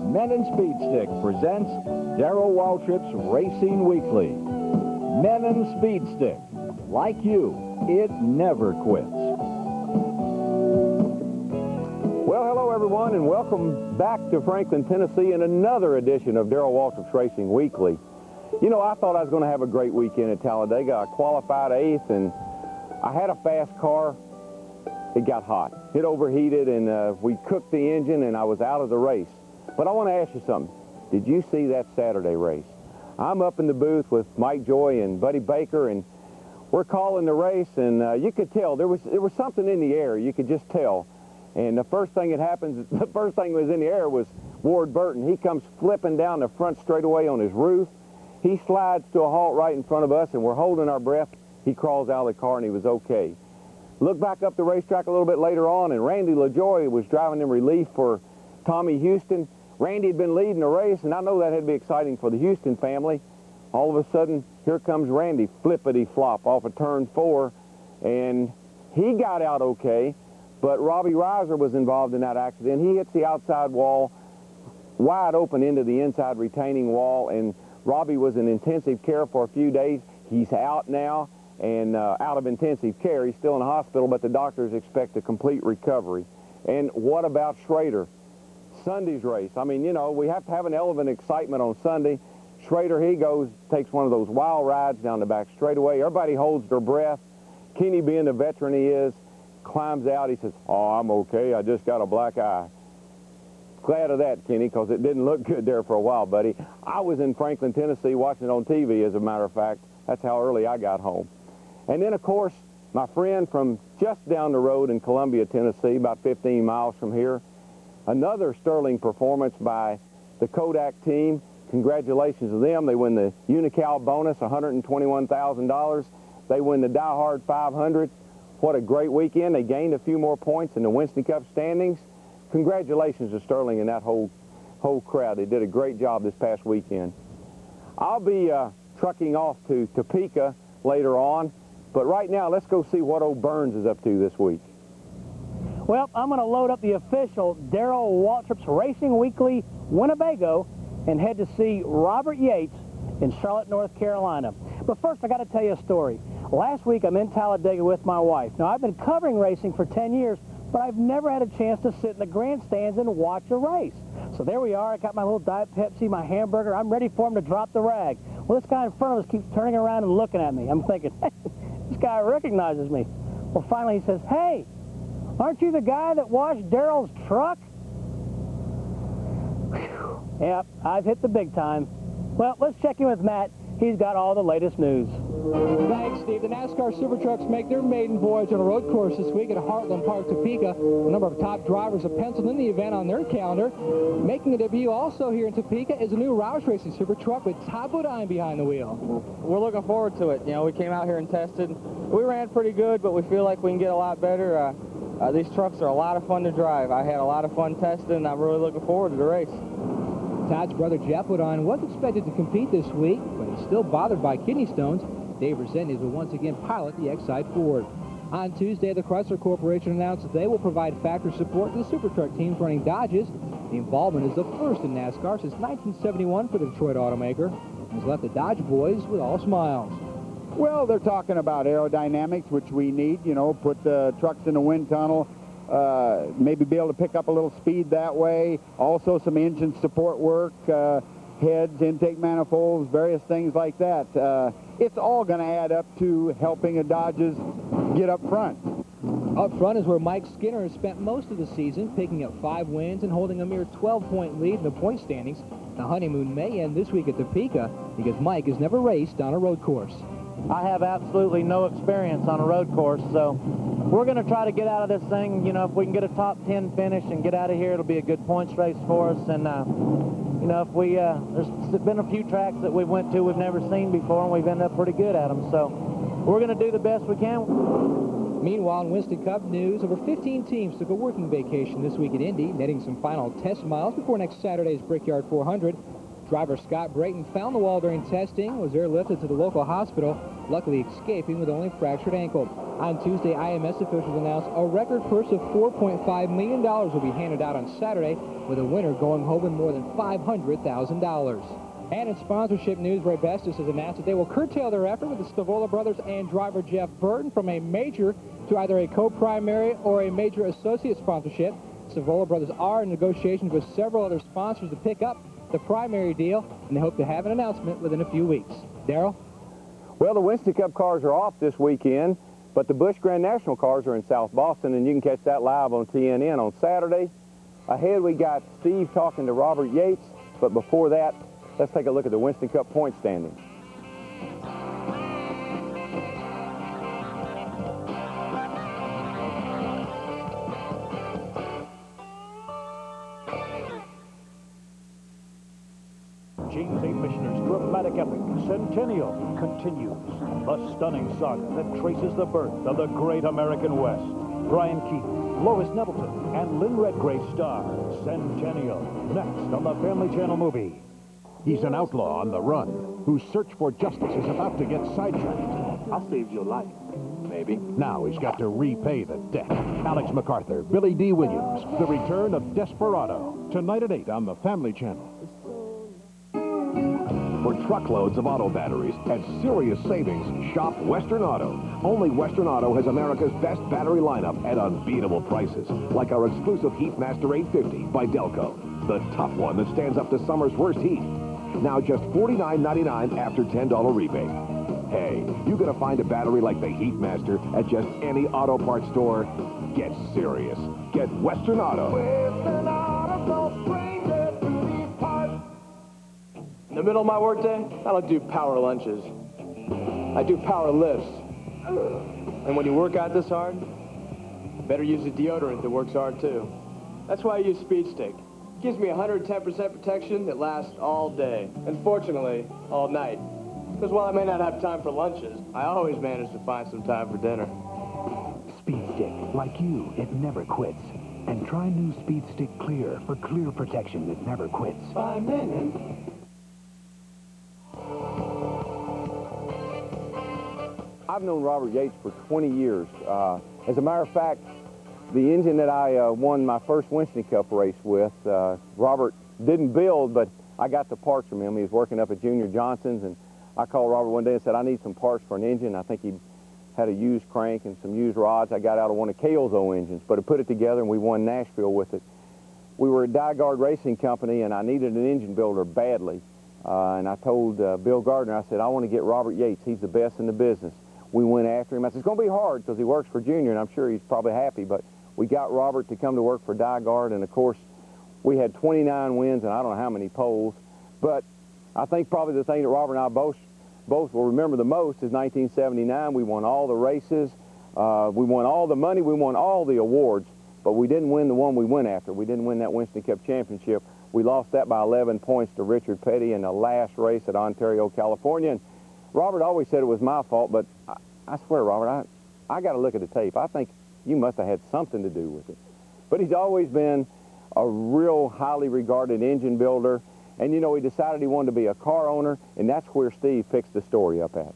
Men in Speed Stick presents Darrell Waltrip's Racing Weekly. Men in Speed Stick, like you, it never quits. Well, hello everyone, and welcome back to Franklin, Tennessee in another edition of Darrell Waltrip's Racing Weekly. You know, I thought I was going to have a great weekend at Talladega. I qualified 8th, and I had a fast car. It got hot. It overheated, and we cooked the engine, and I was out of the race. But I want to ask you something. Did you see that Saturday race? I'm up in the booth with Mike Joy and Buddy Baker, and we're calling the race, and you could tell there was something in the air. You could just tell. And the first thing that happens, the first thing that was in the air was Ward Burton. He comes flipping down the front straightaway on his roof. He slides to a halt right in front of us, and we're holding our breath. He crawls out of the car, and he was okay. Look back up the racetrack a little bit later on, and Randy LaJoie was driving in relief for Tommy Houston. Randy had been leading the race, and I know that had to be exciting for the Houston family. All of a sudden, here comes Randy, flippity-flop off of turn 4, and he got out okay, but Robbie Reiser was involved in that accident. He hits the outside wall, wide open into the inside retaining wall, and Robbie was in intensive care for a few days. He's out now and out of intensive care. He's still in the hospital, but the doctors expect a complete recovery. And what about Schrader? Sunday's race. I mean, you know, we have to have an element of excitement on Sunday. Schrader, he goes, takes one of those wild rides down the back straightaway. Everybody holds their breath. Kenny, being the veteran he is, climbs out. He says, "Oh, I'm okay. I just got a black eye." Glad of that, Kenny, because it didn't look good there for a while, buddy. I was in Franklin, Tennessee, watching it on TV, as a matter of fact. That's how early I got home. And then, of course, my friend from just down the road in Columbia, Tennessee, about 15 miles from here, another sterling performance by the Kodak team. Congratulations to them. They win the Unical bonus, $121,000. They win the Die Hard 500. What a great weekend. They gained a few more points in the Winston Cup standings. Congratulations to Sterling and that whole crowd. They did a great job this past weekend. I'll be trucking off to Topeka later on, but right now let's go see what old Burns is up to this week. Well, I'm going to load up the official Darrell Waltrip's Racing Weekly Winnebago and head to see Robert Yates in Charlotte, North Carolina. But first, I got to tell you a story. Last week, I'm in Talladega with my wife. Now, I've been covering racing for 10 years, but I've never had a chance to sit in the grandstands and watch a race. So there we are. I got my little Diet Pepsi, my hamburger. I'm ready for him to drop the rag. Well, this guy in front of us keeps turning around and looking at me. I'm thinking, hey, this guy recognizes me. Well, finally he says, "Hey, aren't you the guy that washed Darrell's truck?" Whew. Yep, I've hit the big time. Well, let's check in with Matt. He's got all the latest news. Thanks, Steve. The NASCAR SuperTrucks make their maiden voyage on a road course this week at Heartland Park Topeka. A number of top drivers have penciled in the event on their calendar. Making a debut also here in Topeka is a new Roush Racing SuperTruck with Todd Bodine behind the wheel. We're looking forward to it. You know, we came out here and tested. We ran pretty good, but we feel like we can get a lot better. These trucks are a lot of fun to drive. I had a lot of fun testing, and I'm really looking forward to the race. Todd's brother Jeff Bodine was expected to compete this week, but he's still bothered by kidney stones. Dave Resendez will once again pilot the Excite Ford. On Tuesday, the Chrysler Corporation announced that they will provide factory support to the SuperTruck teams running Dodges. The involvement is the first in NASCAR since 1971 for the Detroit automaker, and has left the Dodge boys with all smiles. Well, they're talking about aerodynamics, which we need, you know, put the trucks in the wind tunnel, maybe be able to pick up a little speed that way. Also some engine support work, heads, intake manifolds, various things like that. It's all going to add up to helping the Dodges get up front. Up front is where Mike Skinner has spent most of the season, picking up 5 wins and holding a mere 12-point lead in the point standings. The honeymoon may end this week at Topeka because Mike has never raced on a road course. I have absolutely no experience on a road course, so we're going to try to get out of this thing. You know, if we can get a top 10 finish and get out of here, it'll be a good points race for us. And, you know, if we, there's been a few tracks that we went to we've never seen before, and we've ended up pretty good at them. So we're going to do the best we can. Meanwhile, in Winston Cup news, over 15 teams took a working vacation this week at Indy, netting some final test miles before next Saturday's Brickyard 400. Driver Scott Brayton found the wall during testing, was airlifted to the local hospital, luckily escaping with only a fractured ankle. On Tuesday, IMS officials announced a record purse of $4.5 million will be handed out on Saturday, with a winner going home with more than $500,000. And in sponsorship news, Ray Bestis has announced that they will curtail their effort with the Stavola brothers and driver Jeff Burton from a major to either a co-primary or a major associate sponsorship. Stavola brothers are in negotiations with several other sponsors to pick up the primary deal, and they hope to have an announcement within a few weeks. Darrell? Well, the Winston Cup cars are off this weekend, but the Busch Grand National cars are in South Boston, and you can catch that live on TNN on Saturday. Ahead, we got Steve talking to Robert Yates, but before that, let's take a look at the Winston Cup point standings. James A. Michener's dramatic epic, Centennial, continues. A stunning saga that traces the birth of the great American West. Brian Keaton, Lois Nettleton, and Lynn Redgrave star Centennial, next on the Family Channel movie. He's an outlaw on the run, whose search for justice is about to get sidetracked. I saved your life. Maybe. Now he's got to repay the debt. Alex MacArthur, Billy D. Williams, The Return of Desperado. Tonight at 8 on the Family Channel. For truckloads of auto batteries at serious savings, shop Western Auto. Only Western Auto has America's best battery lineup at unbeatable prices, like our exclusive Heatmaster 850 by Delco, the tough one that stands up to summer's worst heat. Now just $49.99 after $10 rebate. Hey, you gonna find a battery like the Heatmaster at just any auto parts store? Get serious. Get Western Auto. Western Auto, no stranger to these parts. In the middle of my workday, I don't do power lunches. I do power lifts. And when you work out this hard, you better use a deodorant that works hard too. That's why I use Speed Stick. It gives me 110% protection that lasts all day. And fortunately, all night. Because while I may not have time for lunches, I always manage to find some time for dinner. Speed Stick, like you, it never quits. And try new Speed Stick Clear for clear protection that never quits. 5 minutes. I've known Robert Yates for 20 years. As a matter of fact, the engine that I won my first Winston Cup race with, Robert didn't build, but I got the parts from him. He was working up at Junior Johnson's, and I called Robert one day and said, I need some parts for an engine. I think he had a used crank and some used rods I got out of one of Cale's old engines, but I put it together and we won Nashville with it. We were at Dyegard Racing Company, and I needed an engine builder badly. And I told Bill Gardner, I said, I want to get Robert Yates. He's the best in the business. We went after him. I said, it's going to be hard because he works for Junior, and I'm sure he's probably happy, but we got Robert to come to work for Dyegard, and of course, we had 29 wins and I don't know how many poles, but I think probably the thing that Robert and I both will remember the most is 1979. We won all the races, we won all the money, we won all the awards, but we didn't win the one we went after. We didn't win that Winston Cup championship. We lost that by 11 points to Richard Petty in the last race at Ontario, California. And Robert always said it was my fault, but I swear, Robert, I got to look at the tape. I think you must have had something to do with it. But he's always been a real highly regarded engine builder. And, you know, he decided he wanted to be a car owner, and that's where Steve picks the story up at.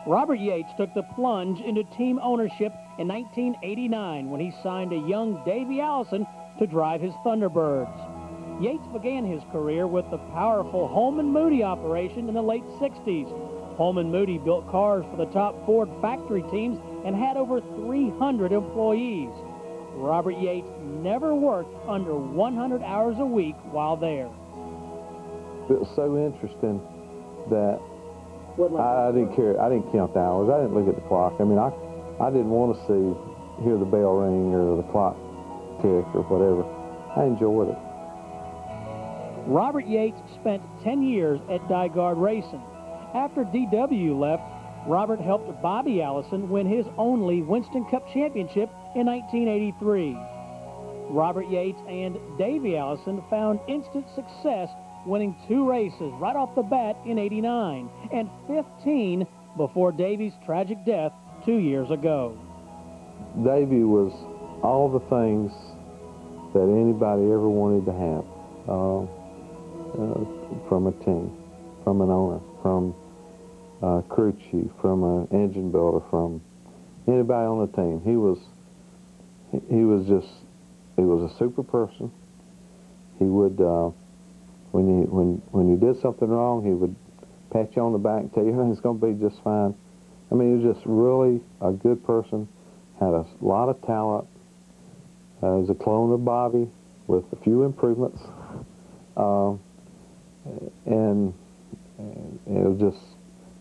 Robert Yates took the plunge into team ownership in 1989 when he signed a young Davey Allison to drive his Thunderbirds. Yates began his career with the powerful Holman Moody operation in the late 60s. Holman Moody built cars for the top Ford factory teams and had over 300 employees. Robert Yates never worked under 100 hours a week while there. It was so interesting that I didn't care. I didn't count the hours. I didn't look at the clock. I mean, I didn't want to hear the bell ring or the clock tick or whatever. I enjoyed it. Robert Yates spent 10 years at Dyegard Racing. After DW left, Robert helped Bobby Allison win his only Winston Cup championship in 1983. Robert Yates and Davey Allison found instant success, winning 2 races right off the bat in '89 and 15 before Davey's tragic death 2 years ago. Davey was all the things that anybody ever wanted to have. from a team, from an owner, from a crew chief, from an engine builder, from anybody on the team. He was a super person. He would, when you did something wrong, he would pat you on the back and tell you it's going to be just fine. I mean, he was just really a good person, had a lot of talent. He was a clone of Bobby with a few improvements. And it was just,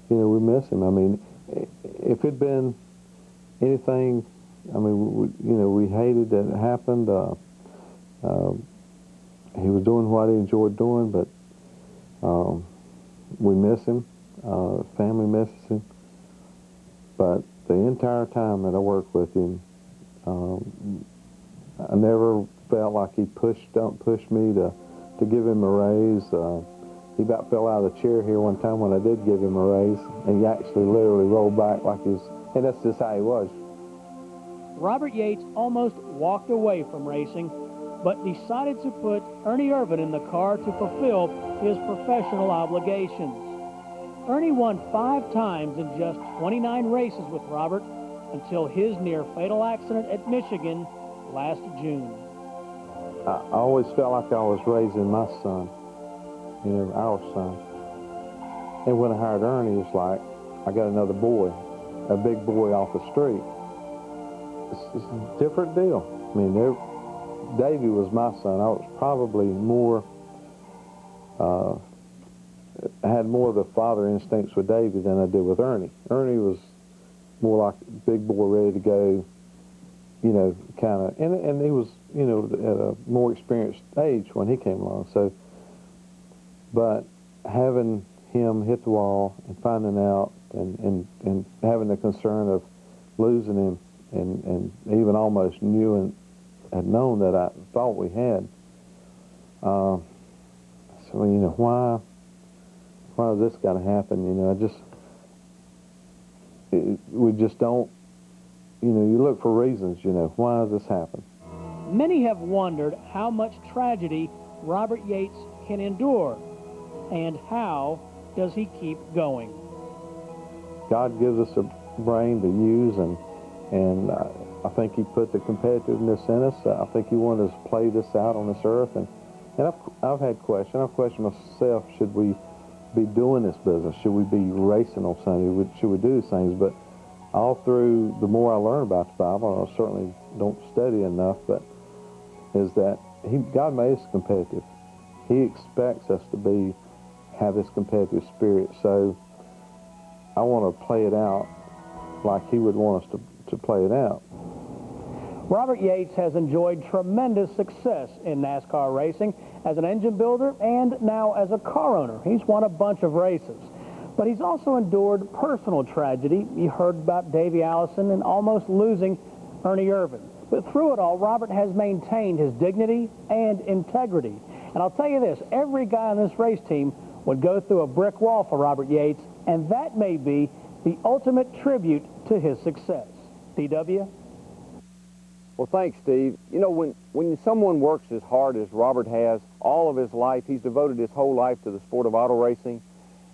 we miss him. I mean, if it'd been anything, I mean, we hated that it happened. He was doing what he enjoyed doing, but we miss him. Family misses him. But the entire time that I worked with him, I never felt like he pushed me to give him a raise. He about fell out of the chair here one time when I did give him a raise, and he actually literally rolled back like he was, and that's just how he was. Robert Yates almost walked away from racing, but decided to put Ernie Irvan in the car to fulfill his professional obligations. Ernie won 5 times in just 29 races with Robert until his near-fatal accident at Michigan last June. I always felt like I was raising my son, our son. And when I hired Ernie, it's like I got another boy, a big boy off the street. It's a different deal. I mean, Davey was my son. I was probably more, I had more of the father instincts with Davey than I did with Ernie. Ernie was more like a big boy ready to go, kind of, and he was, at a more experienced age when he came along. So, but having him hit the wall and finding out and having the concern of losing him and even almost knew and had known that I thought we had. So, why has this got to happen? We just don't, you look for reasons, why does this happen? Many have wondered how much tragedy Robert Yates can endure, and how does he keep going? God gives us a brain to use, and I think he put the competitiveness in us. I think he wanted us to play this out on this earth, and I've had questions. I've questioned myself, should we be doing this business? Should we be racing on Sunday? Should we do these things? But all through, the more I learn about the Bible, I certainly don't study enough, but is that God made us competitive. He expects us to have this competitive spirit. So I want to play it out like he would want us to play it out. Robert Yates has enjoyed tremendous success in NASCAR racing as an engine builder and now as a car owner. He's won a bunch of races. But he's also endured personal tragedy. You heard about Davey Allison and almost losing Ernie Irvan. But through it all, Robert has maintained his dignity and integrity. And I'll tell you this, every guy on this race team would go through a brick wall for Robert Yates, and that may be the ultimate tribute to his success. DW? Well, thanks, Steve. When someone works as hard as Robert has all of his life, he's devoted his whole life to the sport of auto racing,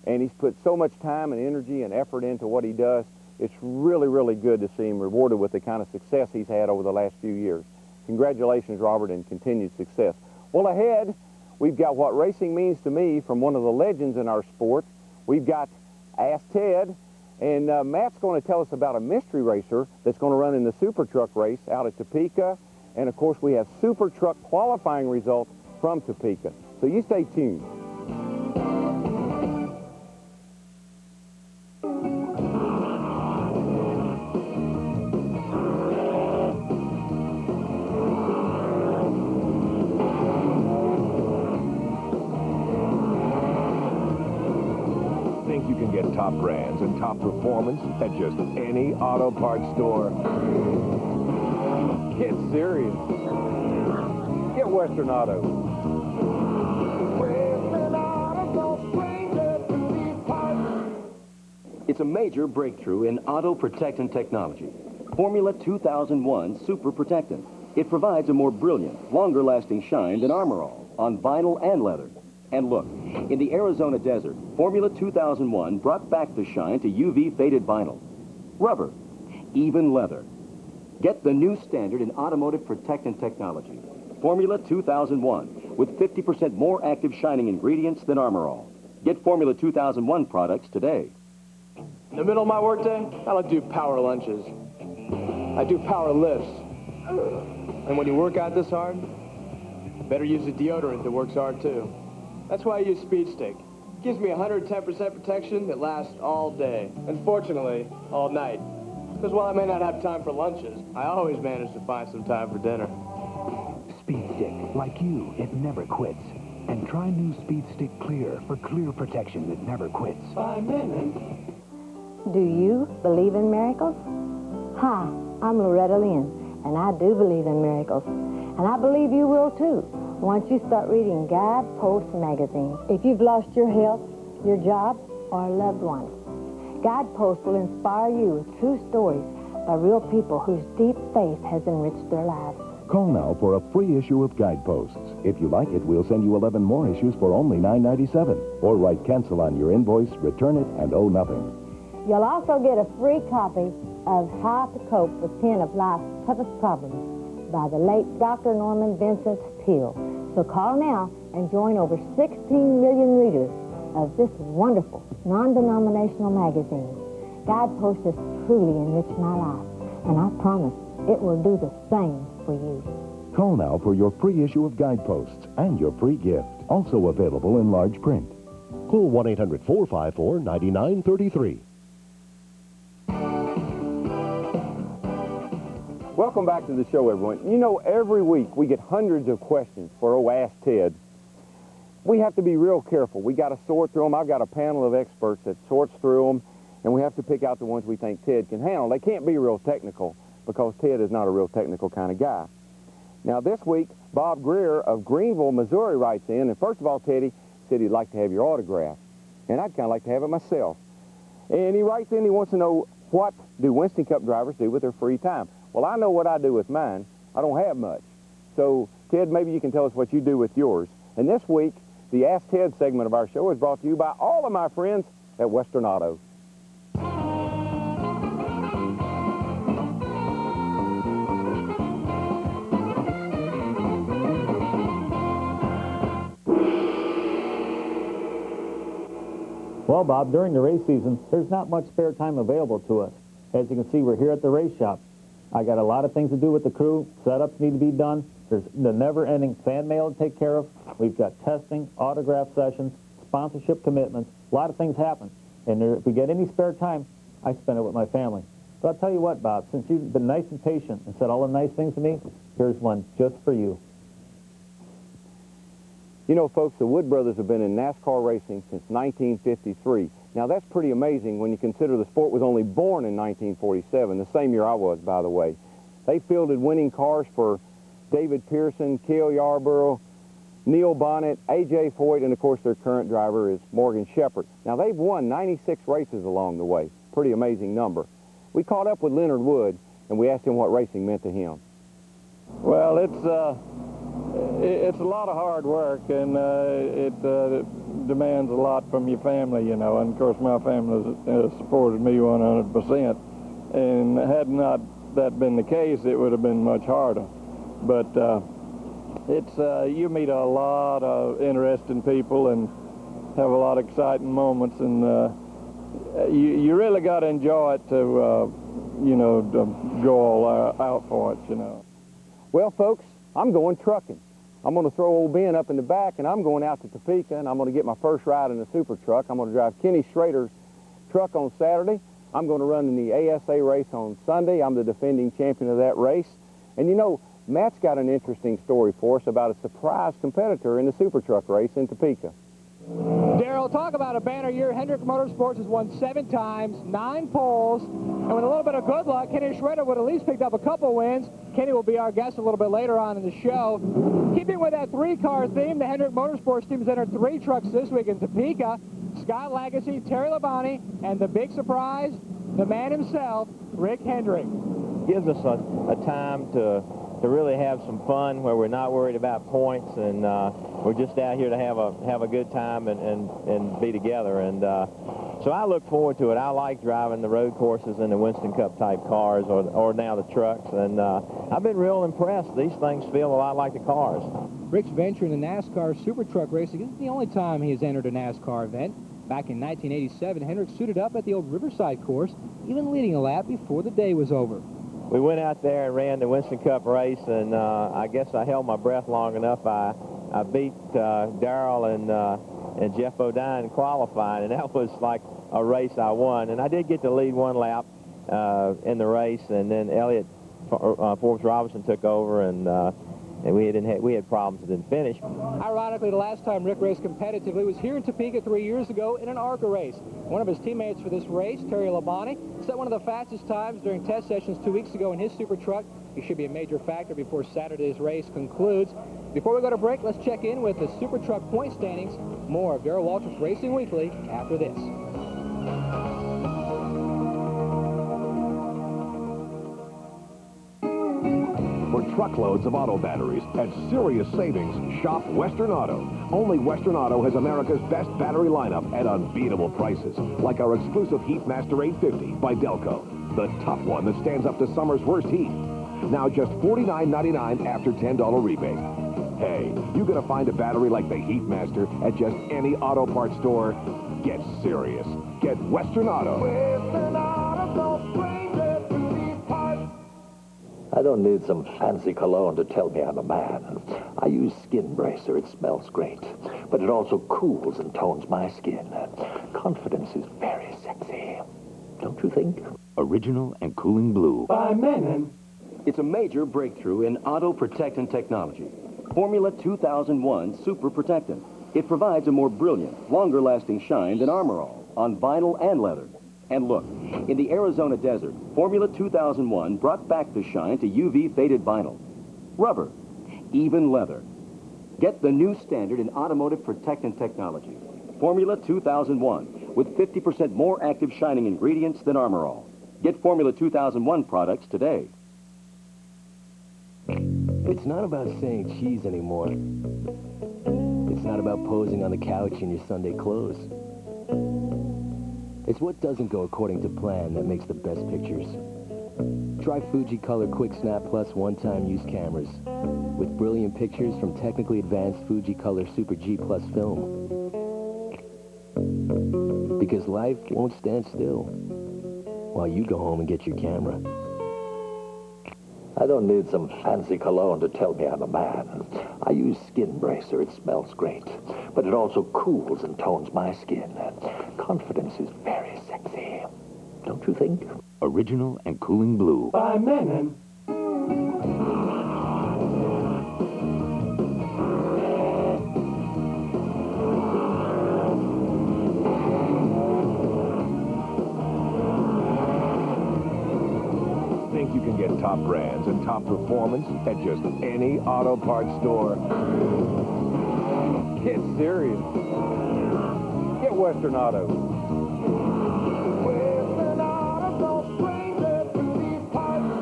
and he's put so much time and energy and effort into what he does. It's really, really good to see him rewarded with the kind of success he's had over the last few years. Congratulations, Robert, and continued success. Well, ahead, we've got What Racing Means to Me from one of the legends in our sport. We've got Ask Ted, and Matt's going to tell us about a mystery racer that's going to run in the SuperTruck race out at Topeka. And, of course, we have SuperTruck qualifying results from Topeka. So you stay tuned. You can get top brands and top performance at just any auto parts store. Get serious. Get Western Auto. It's a major breakthrough in auto protectant technology. Formula 2001 Super Protectant. It provides a more brilliant, longer-lasting shine than Armor All on vinyl and leather, And look, in the Arizona desert, Formula 2001 brought back the shine to UV faded vinyl, rubber, even leather. Get the new standard in automotive protectant technology, Formula 2001, with 50% more active shining ingredients than Armor All. Get Formula 2001 products today. In the middle of my workday, I don't do power lunches. I do power lifts. And when you work out this hard, better use a deodorant that works hard too. That's why I use Speed Stick. It gives me 110% protection that lasts all day. And fortunately, all night. Because while I may not have time for lunches, I always manage to find some time for dinner. Speed Stick, like you, it never quits. And try new Speed Stick Clear for clear protection that never quits. 5 minutes. Do you believe in miracles? Hi, I'm Loretta Lynn, and I do believe in miracles. And I believe you will too, once you start reading Guidepost magazine. If you've lost your health, your job, or a loved one, Guidepost will inspire you with true stories by real people whose deep faith has enriched their lives. Call now for a free issue of Guideposts. If you like it, we'll send you 11 more issues for only $9.97. Or write cancel on your invoice, return it, and owe nothing. You'll also get a free copy of How to Cope with 10 of Life's Toughest Problems by the late Dr. Norman Vincent Peale. So call now and join over 16 million readers of this wonderful, non-denominational magazine. Guidepost has truly enriched my life, and I promise it will do the same for you. Call now for your free issue of Guideposts and your free gift. Also available in large print. Call 1-800-454-9933. Welcome back to the show, everyone. You know, every week we get hundreds of questions for Ask Ted. We have to be real careful. We got to sort through them. I've got a panel of experts that sorts through them, and we have to pick out the ones we think Ted can handle. They can't be real technical because Ted is not a real technical kind of guy. Now, this week, Bob Greer of Greenville, Missouri writes in, and first of all, Teddy said he'd like to have your autograph, and I'd kind of like to have it myself. And he writes in, he wants to know, what do Winston Cup drivers do with their free time? Well, I know what I do with mine. I don't have much. So, Ted, maybe you can tell us what you do with yours. And this week, the Ask Ted segment of our show is brought to you by all of my friends at Western Auto. Well, Bob, during the race season, there's not much spare time available to us. As you can see, we're here at the race shop. I got a lot of things to do with the crew. Setups need to be done. There's the never-ending fan mail to take care of. We've got testing, autograph sessions, sponsorship commitments. A lot of things happen. And if we get any spare time, I spend it with my family. But I'll tell you what, Bob, since you've been nice and patient and said all the nice things to me, here's one just for you. You know, folks, the Wood brothers have been in NASCAR racing since 1953. Now, that's pretty amazing when you consider the sport was only born in 1947, the same year I was, by the way. They fielded winning cars for David Pearson, Cale Yarborough, Neil Bonnet, A.J. Foyt, and, of course, their current driver is Morgan Shepherd. Now, they've won 96 races along the way. Pretty amazing number. We caught up with Leonard Wood, and we asked him what racing meant to him. Well, it's a lot of hard work, and it demands a lot from your family, you know. And of course, my family has supported me 100%. And had not that been the case, it would have been much harder. But you meet a lot of interesting people and have a lot of exciting moments, and you really got to enjoy it to to go all out for it, you know. Well, folks, I'm going trucking. I'm going to throw old Ben up in the back, and I'm going out to Topeka, and I'm going to get my first ride in a SuperTruck. I'm going to drive Kenny Schrader's truck on Saturday. I'm going to run in the ASA race on Sunday. I'm the defending champion of that race. And you know, Matt's got an interesting story for us about a surprise competitor in the SuperTruck race in Topeka. Darrell, talk about a banner year. Hendrick Motorsports has won 7 times, 9 poles, and with a little bit of good luck, Kenny Schrader would at least picked up a couple wins. Kenny will be our guest a little bit later on in the show. Keeping with that 3-car theme, the Hendrick Motorsports team has entered 3 trucks this week in Topeka. Scott Legacy, Terry Labonte, and the big surprise, the man himself, Rick Hendrick. Gives us a time to really have some fun where we're not worried about points, and we're just out here to have a good time and be together. And so I look forward to it. I like driving the road courses and the Winston Cup type cars, or now the trucks, and I've been real impressed. These things feel a lot like the cars. Rick's venture in the NASCAR SuperTruck racing isn't the only time he has entered a NASCAR event. Back in 1987, Hendrick suited up at the old Riverside course, even leading a lap before the day was over. We went out there and ran the Winston Cup race, and I guess I held my breath long enough. I beat Darrell and Jeff Bodine qualifying, and that was like a race I won. And I did get to lead one lap in the race, and then Elliott Forbes Robinson took over, and we had problems and didn't finish. Ironically, the last time Rick raced competitively was here in Topeka 3 years ago in an ARCA race. One of his teammates for this race, Terry Labonte, set one of the fastest times during test sessions 2 weeks ago in his Super Truck. He should be a major factor before Saturday's race concludes. Before we go to break, let's check in with the Super Truck point standings. More of Darrell Waltrip's Racing Weekly after this. For truckloads of auto batteries at serious savings, shop Western Auto. Only Western Auto has America's best battery lineup at unbeatable prices, like our exclusive Heatmaster 850 by Delco, the tough one that stands up to summer's worst heat. Now just $49.99 after $10 rebate. Hey, you gonna find a battery like the Heatmaster at just any auto parts store? Get serious. Get Western Auto. Western Auto, don't bring it to these parts. I don't need some fancy cologne to tell me I'm a man. I use Skin Bracer. It smells great, but it also cools and tones my skin. Confidence is very sexy, don't you think? Original and cooling blue. By men. It's a major breakthrough in auto protectant technology. Formula 2001 Super Protectant. It provides a more brilliant, longer-lasting shine than Armor All on vinyl and leather. And look, in the Arizona desert, Formula 2001 brought back the shine to UV faded vinyl, rubber, even leather. Get the new standard in automotive protectant technology. Formula 2001 with 50% more active shining ingredients than Armor All. Get Formula 2001 products today. It's not about saying cheese anymore. It's not about posing on the couch in your Sunday clothes. It's what doesn't go according to plan that makes the best pictures. Try Fuji Color Quick Snap Plus one-time use cameras with brilliant pictures from technically advanced Fuji Color Super G Plus film. Because life won't stand still while you go home and get your camera. I don't need some fancy cologne to tell me I'm a man. I use Skin Bracer. It smells great, but it also cools and tones my skin. Confidence is very sexy, don't you think? Original and cooling blue. By men. You can get top brands and top performance at just any auto parts store. Get serious. Get Western Auto. Western Auto, don't bring it to these parts.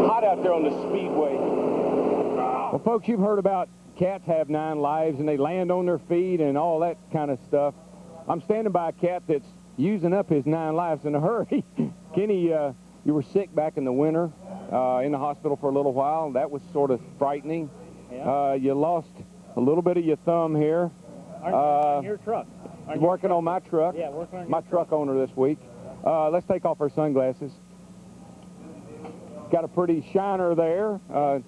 Hot out there on the speedway. Well, folks, you've heard about cats have 9 lives and they land on their feet and all that kind of stuff. I'm standing by a cat that's using up his 9 lives in a hurry. Kenny, you were sick back in the winter, in the hospital for a little while. That was sort of frightening. Yeah. You lost a little bit of your thumb here. On your truck. Working on my truck. Yeah, working on my truck owner this week. Let's take off our sunglasses. Got a pretty shiner there. Yeah.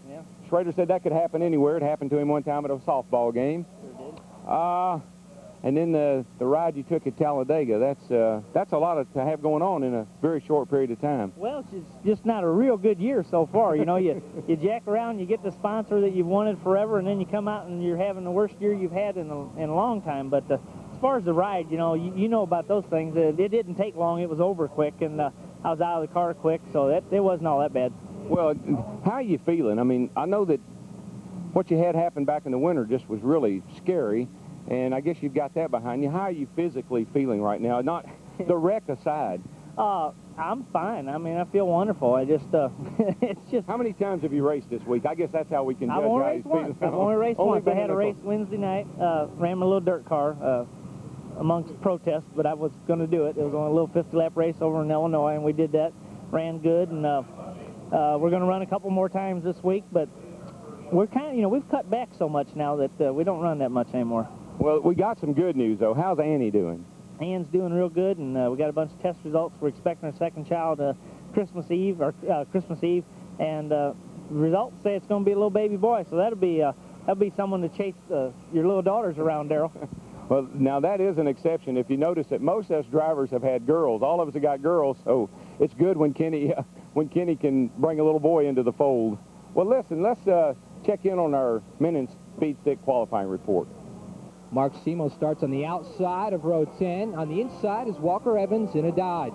Schrader said that could happen anywhere. It happened to him one time at a softball game. Sure did. And then the ride you took at Talladega, that's a lot to have going on in a very short period of time. Well, it's just not a real good year so far. You know, you jack around, you get the sponsor that you've wanted forever, and then you come out and you're having the worst year you've had in a long time. But as far as the ride, you know, you know about those things. It didn't take long. It was over quick, and I was out of the car quick, so it wasn't all that bad. Well, how are you feeling? I mean, I know that what you had happen back in the winter just was really scary. And I guess you've got that behind you. How are you physically feeling right now? Not the wreck aside. I'm fine. I mean, I feel wonderful. I just, it's just... How many times have you raced this week? I guess that's how we can judge I've only raced once. I've only raced once. I had a race Wednesday night, ran my little dirt car amongst protests, but I was going to do it. It was only a little 50-lap race over in Illinois, and we did that. Ran good, and we're going to run a couple more times this week, but we're kind of, you know, we've cut back so much now that we don't run that much anymore. Well, we got some good news, though. How's Annie doing? Anne's doing real good, and we got a bunch of test results. We're expecting our second child Christmas Eve, and results say it's going to be a little baby boy, so that'll be someone to chase your little daughters around, Darrell. Well, now that is an exception. If you notice that most of us drivers have had girls. All of us have got girls, so it's good when Kenny can bring a little boy into the fold. Well, listen, let's check in on our men in speed stick qualifying report. Mark Simo starts on the outside of row 10. On the inside is Walker Evans in a Dodge.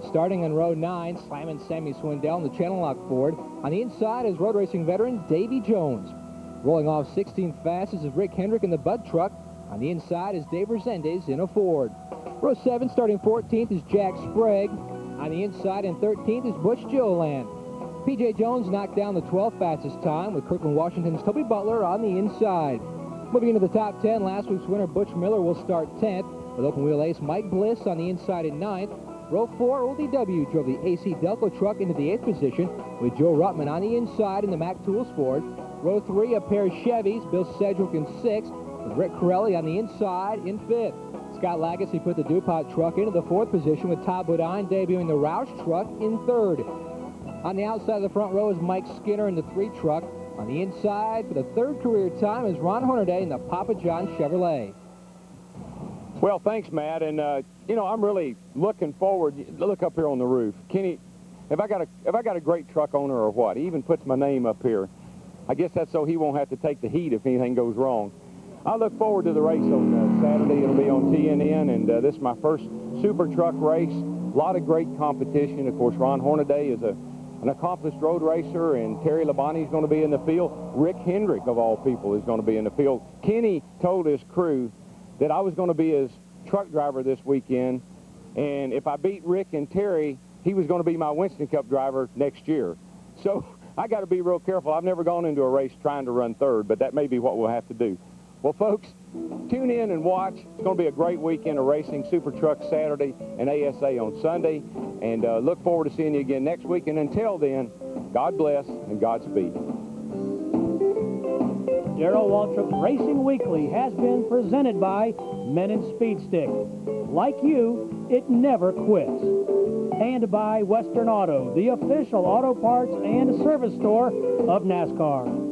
Starting on row 9, slamming Sammy Swindell in the Channel Lock Ford. On the inside is road racing veteran Davy Jones. Rolling off 16th fastest is Rick Hendrick in the Bud Truck. On the inside is Dave Resendez in a Ford. Row 7 starting 14th is Jack Sprague. On the inside and 13th is Busch Gilliland. P.J. Jones knocked down the 12th fastest time with Kirkland Washington's Toby Butler on the inside. Moving into the top 10, last week's winner Butch Miller will start 10th, with open wheel ace Mike Bliss on the inside in 9th. Row 4, ODW drove the AC Delco truck into the 8th position, with Joe Ruttman on the inside in the Mack Tools Ford. Row 3, a pair of Chevys, Bill Sedgwick in 6th, with Rick Corelli on the inside in 5th. Scott Lagasse put the DuPont truck into the 4th position, with Todd Bodine debuting the Roush truck in 3rd. On the outside of the front row is Mike Skinner in the 3 truck. On the inside, for the 3rd career time, is Ron Hornaday in the Papa John Chevrolet. Well, thanks, Matt. And you know, I'm really looking forward. Look up here on the roof, Kenny. If I got a great truck owner or what, he even puts my name up here. I guess that's so he won't have to take the heat if anything goes wrong. I look forward to the race on Saturday. It'll be on TNN, and this is my first Super Truck race. A lot of great competition. Of course, Ron Hornaday is an accomplished road racer, and Terry Labonte is going to be in the field. Rick Hendrick, of all people, is going to be in the field. Kenny told his crew that I was going to be his truck driver this weekend, and if I beat Rick and Terry, he was going to be my Winston Cup driver next year. So I got to be real careful. I've never gone into a race trying to run 3rd, but that may be what we'll have to do. Well, folks, tune in and watch. It's going to be a great weekend of racing, Super Truck Saturday and ASA on Sunday. And look forward to seeing you again next week. And until then, God bless and Godspeed. Darrell Waltrip's Racing Weekly has been presented by Men in Speed Stick. Like you, it never quits. And by Western Auto, the official auto parts and service store of NASCAR.